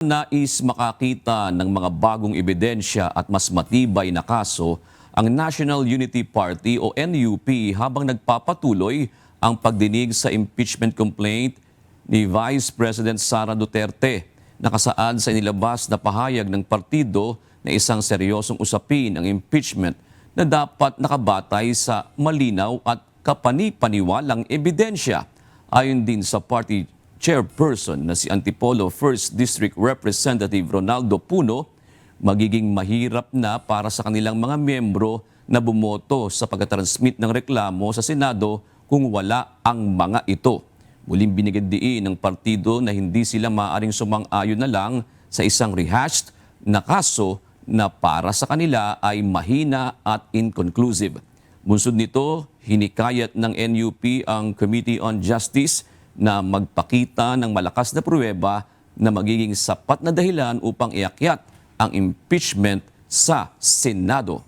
Nais makakita ng mga bagong ebidensya at mas matibay na kaso ang National Unity Party o NUP habang nagpapatuloy ang pagdinig sa impeachment complaint ni Vice President Sara Duterte. Nakasaad sa inilabas na pahayag ng partido na isang seryosong usapin ang impeachment na dapat nakabatay sa malinaw at kapani-paniwalang ebidensya. Ayon din sa party chairperson na si Antipolo 1st District Representative Ronaldo Puno, magiging mahirap na para sa kanilang mga miyembro na bumoto sa pagtatransmit ng reklamo sa Senado kung wala ang mga ito. Muling binigyan diin ng partido na hindi sila maaaring sumang-ayon na lang sa isang rehashed na kaso na para sa kanila ay mahina at inconclusive. Bunsod nito, hinikayat ng NUP ang Committee on Justice na magpakita ng malakas na pruweba na magiging sapat na dahilan upang iakyat ang impeachment sa Senado.